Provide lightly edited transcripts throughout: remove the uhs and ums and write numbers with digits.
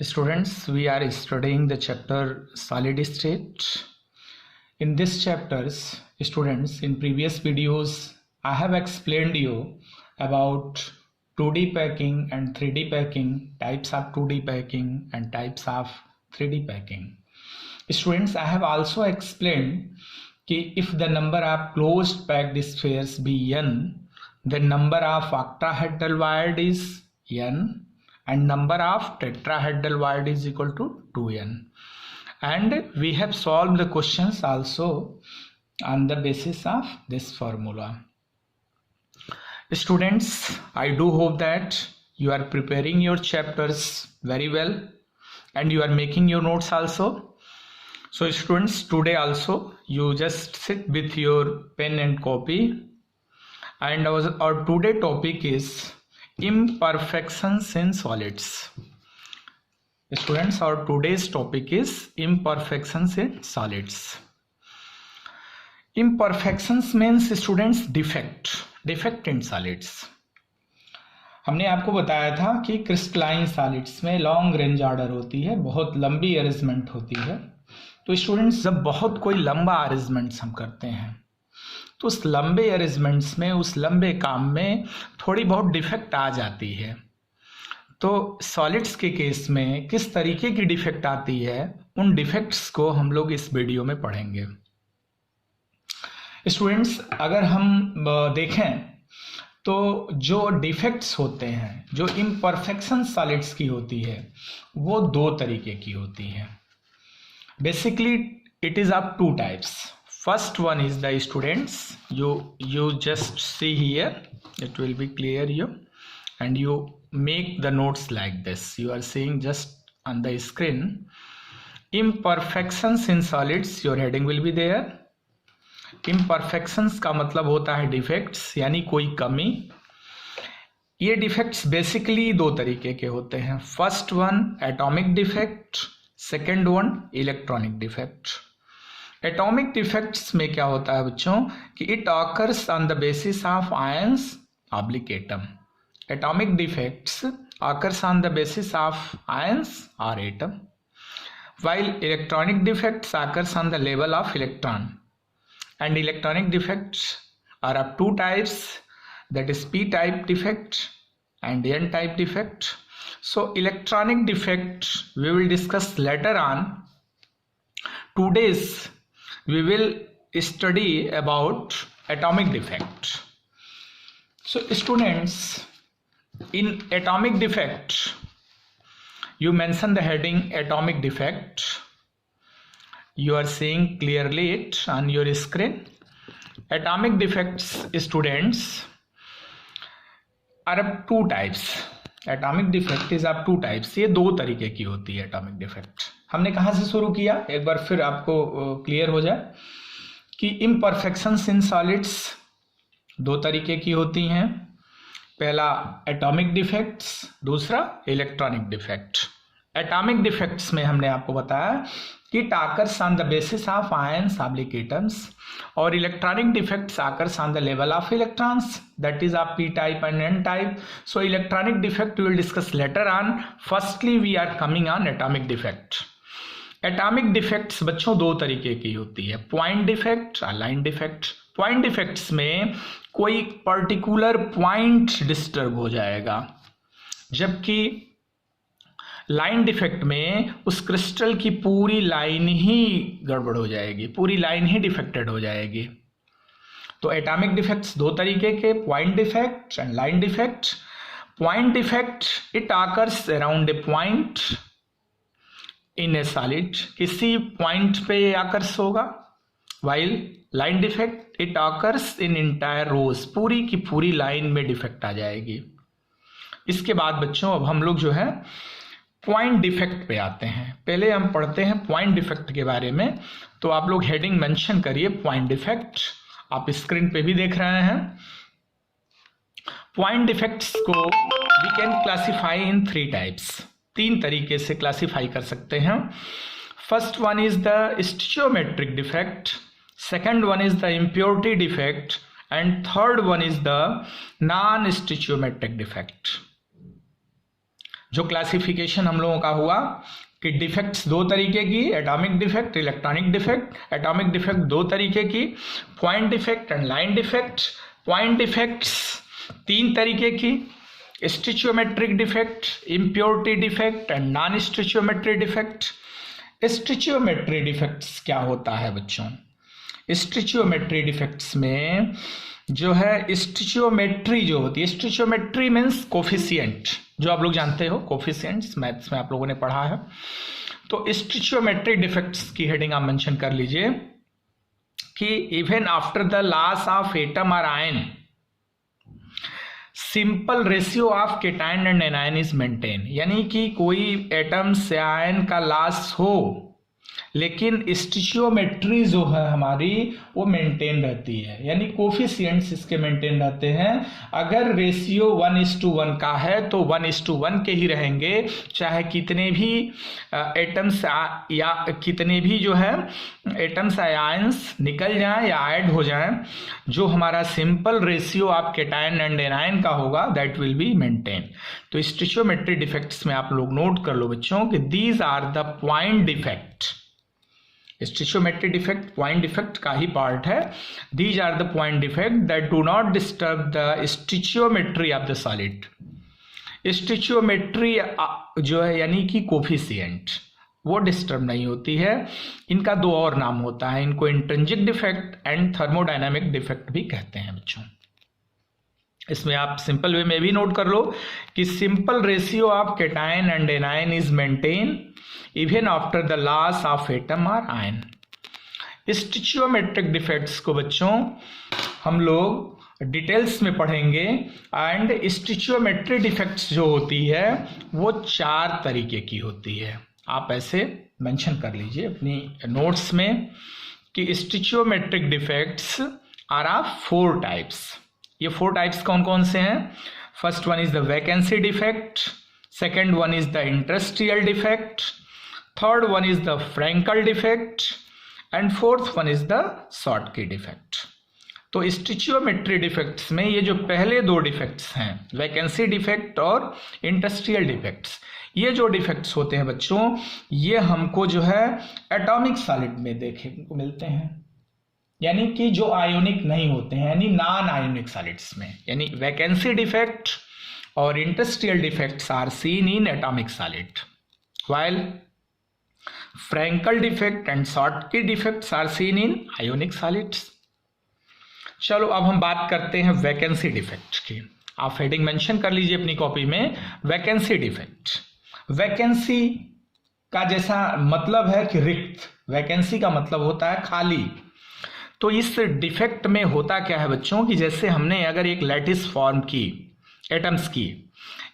Students, we are studying the chapter solid state. In this chapters, students, in previous videos, I have explained you about 2D packing and 3D packing, types of 2D packing and types of 3D packing. Students, I have also explained that if the number of closed packed spheres be n, the number of octahedral void is n and number of tetrahedral void is equal to 2n. And we have solved the questions also on the basis of this formula. Students, I do hope that you are preparing your chapters very well and you are making your notes also. So students, today also you just sit with your pen and copy, and our today topic is imperfections in solids. Students, our today's topic is imperfections in solids. Imperfections means students defect in solids. हमने आपको बताया था कि crystalline solids में long range order होती है, बहुत लंबी अरेंजमेंट होती है. तो स्टूडेंट्स, जब बहुत कोई लंबा अरेंजमेंट्स हम करते हैं तो उस लंबे अरेंजमेंट्स में, उस लंबे काम में थोड़ी बहुत डिफेक्ट आ जाती है. तो सॉलिड्स के केस में किस तरीके की डिफेक्ट आती है, उन डिफेक्ट्स को हम लोग इस वीडियो में पढ़ेंगे. स्टूडेंट्स, अगर हम देखें तो जो डिफेक्ट्स होते हैं, जो इम्परफेक्शन सॉलिड्स की होती है, वो दो तरीके की होती है. Basically it is of two types. First one is the students, you just see here, it will be clear you, and you make the notes like this. You are seeing just on the screen. Imperfections in solids, your heading will be there. Imperfections का मतलब होता है defects, यानी कोई कमी. ये defects basically दो तरीके के होते हैं. First one atomic defect, second one electronic defect. Atomic defects में क्या होता है बच्चों कि it occurs on the basis of ions oblique atom. Atomic defects occurs on the basis of ions और atom, while electronic defects occurs on the level of electron. And electronic defects are of two types, that is p type defect and n type defect. So electronic defect we will discuss later on. Today's we will study about atomic defect. So students, in atomic defect, you mention the heading atomic defect. You are seeing clearly it on your screen. Atomic defects, students, are of two types. Atomic defect is of two types. ये दो तरीके की होती है atomic defect. हमने कहाँ से शुरू किया, एक बार फिर आपको क्लियर हो जाए कि इम्परफेक्शंस इन सॉलिड्स दो तरीके की होती हैं. पहला एटॉमिक डिफेक्ट्स, दूसरा इलेक्ट्रॉनिक डिफेक्ट. एटॉमिक डिफेक्ट्स में हमने आपको बताया कि it occurs on the basis of ions oblique atoms, और electronic defects occurs on the level of electrons, that is of p type and n type. So electronic defect we will discuss later on. Firstly we are coming on atomic defect. Atomic defects बच्चों दो तरीके की होती है, point defect और line defect. Point defects में कोई particular point disturb हो जाएगा, जबकि लाइन डिफेक्ट में उस क्रिस्टल की पूरी लाइन ही गड़बड़ हो जाएगी, पूरी लाइन ही डिफेक्टेड हो जाएगी. तो एटॉमिक डिफेक्ट्स दो तरीके के, point defect and line defect. Point defect it occurs around a point in a solid, किसी पॉइंट पे ये आकर्स होगा. While line defect it occurs in entire rows, पूरी की पूरी लाइन में डिफेक्ट आ जाएगी. इसके बाद बच्चों अब हम लोग जो है पॉइंट डिफेक्ट पे आते हैं. पहले हम पढ़ते हैं पॉइंट डिफेक्ट के बारे में. तो आप लोग हेडिंग मेंशन करिए पॉइंट डिफेक्ट, आप स्क्रीन पे भी देख रहे हैं. पॉइंट डिफेक्ट्स को we can classify in three types, तीन तरीके से क्लासिफाई कर सकते हैं. First one is the stoichiometric defect, second one is the impurity defect, and third one is the non stoichiometric defect. जो क्लासिफिकेशन हम लोगों का हुआ कि डिफेक्ट्स दो तरीके की, atomic defect, electronic defect. Atomic defect दो तरीके की, point defect and line defect. Point defects तीन तरीके की, stoichiometric defect, impurity defect and non stoichiometry defect. Stoichiometry defects क्या होता है बच्चों? स्टिचियोमेट्री डिफेक्ट्स में जो है स्टिचियोमेट्री जो होती है, स्टिचियोमेट्री मीन्स कोफिशिएंट, जो आप लोग जानते हो कोफिशिएंट्स मैथ्स में आप लोगों ने पढ़ा है। तो स्टिचियोमेट्री डिफेक्ट्स की हेडिंग आप मेंशन कर लीजिए कि even after the loss of atom और ion simple ratio of cation and anion is maintain. यानी कि कोई एटम से आयन का लॉस हो लेकिन स्टिचियोमेट्री जो है हमारी वो मेंटेन रहती है, यानी कोफिशिएंट्स इसके मेंटेन रहते हैं। अगर रेशियो 1:1 का है तो 1:1 के ही रहेंगे, चाहे कितने भी एटम्स या कितने भी जो है एटम्स आयंस निकल जाएं या ऐड हो जाएं, जो हमारा simple ratio of cation and anion का होगा दैट विल बी मेंटेन। तो स्टिचियोमेट्री डिफेक्ट्स में आप लोग नोट कर लो बच्चों कि these are the point defect. Stoichiometry defect point defect का ही पार्ट है। These are the point defect that do not disturb the stoichiometry of the solid. Stoichiometry जो है यानी कि कोफिशिएंट वो डिस्टर्ब नहीं होती है। इनका दो और नाम होता है, इनको intrinsic defect and thermodynamic defect भी कहते हैं बच्चों। इसमें आप सिंपल वे में भी नोट कर लो कि simple ratio of cation and anion is maintain even after the loss of atom और आयन। स्टिचियोमेट्रिक डिफेक्ट्स को बच्चों हम लोग डिटेल्स में पढ़ेंगे एंड स्टिचियोमेट्री डिफेक्ट्स जो होती है वो 4 तरीके की होती है। आप ऐसे मेंशन कर लीजिए अपनी नोट्स में कि stoichiometric defects are of 4 types. ये 4 टाइप्स कौन कौन से हैं? First one is the vacancy defect, second one is the interstitial defect, third one is the Frenkel defect and fourth one is the Schottky defect. तो stoichiometry defects में ये जो पहले 2 डिफेक्ट्स हैं, वैकेंसी डिफेक्ट और इंडस्ट्रियल डिफेक्ट्स, ये जो defects होते हैं बच्चों ये हमको जो है एटॉमिक सॉलिड में देखने को मिलते हैं, यानी कि जो आयोनिक नहीं होते हैं, यानी नॉन आयोनिक सॉलिड्स में। यानी वैकेंसी डिफेक्ट और interstitial defects are seen in atomic solid, while Frenkel defect and Schottky defects are seen in ionic solids. चलो अब हम बात करते हैं वैकेंसी डिफेक्ट की। आप हेडिंग मेंशन कर लीजिए अपनी कॉपी में, वैकेंसी डिफेक्ट। वैकेंसी का जैसा मतलब है कि रिक्त, वैकेंसी का मतलब होता है खाली। तो इस डिफेक्ट में होता क्या है बच्चों कि जैसे हमने अगर एक लैटिस फॉर्म की एटम्स की,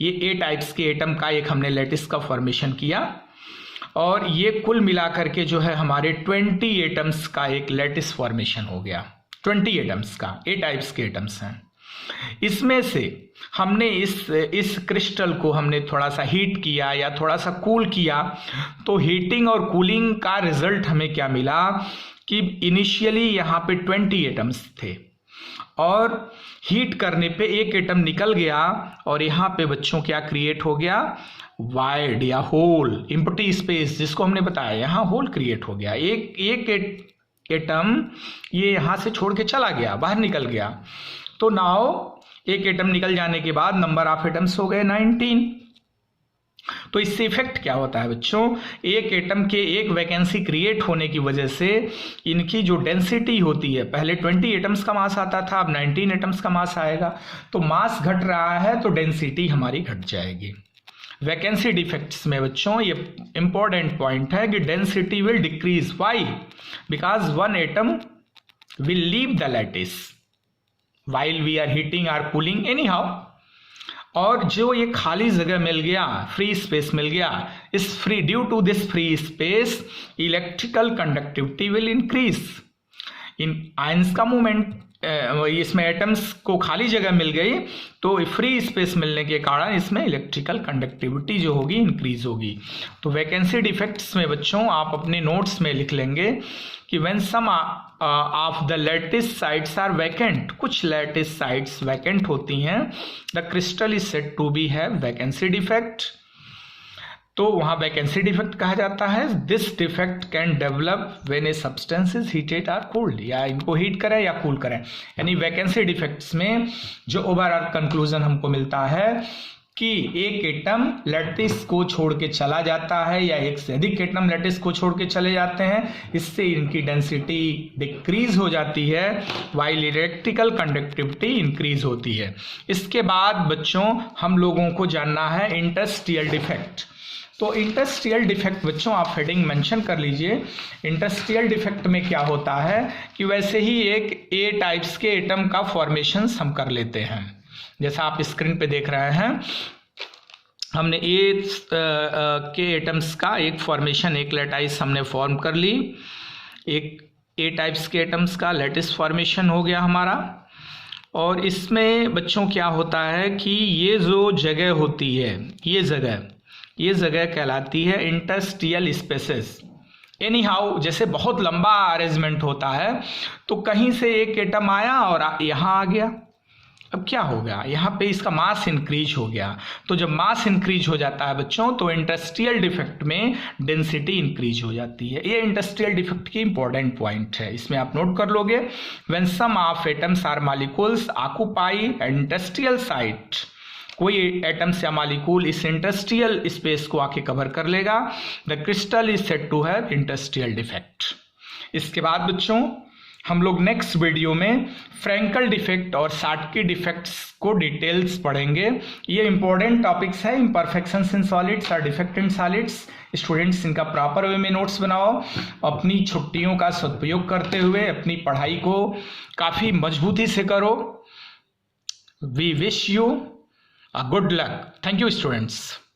ये ए टाइप्स के एटम का एक हमने लैटिस का फॉर्मेशन किया और ये कुल मिलाकर के जो है हमारे 20 एटम्स का एक लैटिस फॉर्मेशन हो गया। 20 एटम्स का ए टाइप्स के एटम्स हैं। इसमें से हमने इस क्रिस्टल को हमने थोड़ा सा हीट किया या थोड़ा सा कूल किया, तो हीटिंग और कूलिंग का रिजल्ट हमें क्या मिला कि इनिशियली यहाँ पे 20 एटम्स थे और हीट करने पे एक एटम निकल गया और यहाँ पे बच्चों क्या क्रिएट हो गया, वाइड या होल, एम्प्टी स्पेस जिसको हमने बताया, यहाँ होल क्रिएट हो गया। एक एटम ये यहाँ से छोड़ के चला गया, बाहर निकल गया। तो नाउ एक एटम निकल जाने के बाद नंबर ऑफ एटम्स हो गए 19। तो इससे इफेक्ट क्या होता है बच्चों, एक एटम के एक वैकेंसी क्रिएट होने की वजह से इनकी जो डेंसिटी होती है, पहले 20 एटम्स का मास आता था, अब 19 एटम्स का मास आएगा। तो मास घट रहा है तो डेंसिटी हमारी घट जाएगी। वैकेंसी डिफेक्ट्स में बच्चों ये इंपॉर्टेंट पॉइंट है कि density will decrease. Why? Because one atom will leave the lattice while we are heating और कूलिंग एनी हाउ, और जो ये खाली जगह मिल गया, फ्री स्पेस मिल गया, इस free due to this free space electrical conductivity will increase in ions का मूवमेंट। इसमें एटम्स को खाली जगह मिल गई तो फ्री स्पेस मिलने के कारण इसमें इलेक्ट्रिकल कंडक्टिविटी जो होगी इंक्रीज होगी। तो वैकेंसी डिफेक्ट्स में बच्चों आप अपने नोट्स में लिख लेंगे कि when some of the lattice sites are vacant, कुछ लैटिस साइट्स वैकेंट होती हैं, the crystal is said to be have vacancy defect. तो वहाँ वैकेंसी डिफेक्ट कहा जाता है। This defect can develop when a substance is heated और cooled, या इनको हीट करें या कूल करें। यानी वैकेंसी डिफेक्ट्स में जो ओवरऑल कंक्लूजन हमको मिलता है कि एक एटम लैटिस को छोड़ के चला जाता है या एक से अधिक एटम लैटिस को छोड़ के चले जाते हैं, इससे इनकी डेंसिटी डिक्रीज हो जाती है, वाइल इलेक्ट्रिकल कंडक्टिविटी इंक्रीज होती है। इसके बाद बच्चों हम लोगों को जानना है इंटरस्टिशियल डिफेक्ट। तो इंटरस्टिशियल डिफेक्ट बच्चों आप हेडिंग मेंशन कर लीजिए। इंटरस्टिशियल डिफेक्ट में क्या होता है कि वैसे ही एक ए टाइप्स के एटम का फॉर्मेशंस हम कर लेते हैं, जैसा आप स्क्रीन पे देख रहे हैं। हमने ए के एटम्स का एक फॉर्मेशन, एक लैटाइस हमने फॉर्म कर ली, एक ए टाइप्स के एटम्स का लैटिस फॉर्मेशन हो गया हमारा। और इसमें बच्चों क्या होता है कि ये जो जगह होती है, ये जगह कहलाती है इंटरस्टिशियल स्पेसेस। एनी हाउ, जैसे बहुत लंबा अरेंजमेंट होता है तो कहीं से एक एटम आया और यहाँ आ गया। अब क्या हो गया, यहाँ पे इसका मास इंक्रीज हो गया। तो जब मास इंक्रीज हो जाता है बच्चों तो इंटरस्टिशियल डिफेक्ट में डेंसिटी इंक्रीज हो जाती है। ये इंटरस्टिशियल डिफेक्ट की इंपॉर्टेंट पॉइंट है, इसमें आप नोट कर लोगे। When some of atoms are molecules occupy interstitial site, कोई एटम्स या मॉलिक्यूल इस इंटरस्टिशियल स्पेस को आके कवर कर लेगा, the crystal is said to have interstitial defect. इसके बाद बच्चों हम लोग नेक्स्ट वीडियो में फ्रैंकल डिफेक्ट और शॉटकी डिफेक्ट्स को डिटेल्स पढ़ेंगे। ये इंपॉर्टेंट टॉपिक्स है, इम्परफेक्शंस इन सॉलिड्स और डिफेक्ट इन सॉलिड्स। स्टूडेंट्स इनका प्रॉपर वे में नोट्स बनाओ, अपनी छुट्टियों का सदुपयोग करते हुए अपनी पढ़ाई को काफ़ी मजबूती से करो। We wish you a good luck. Thank you students.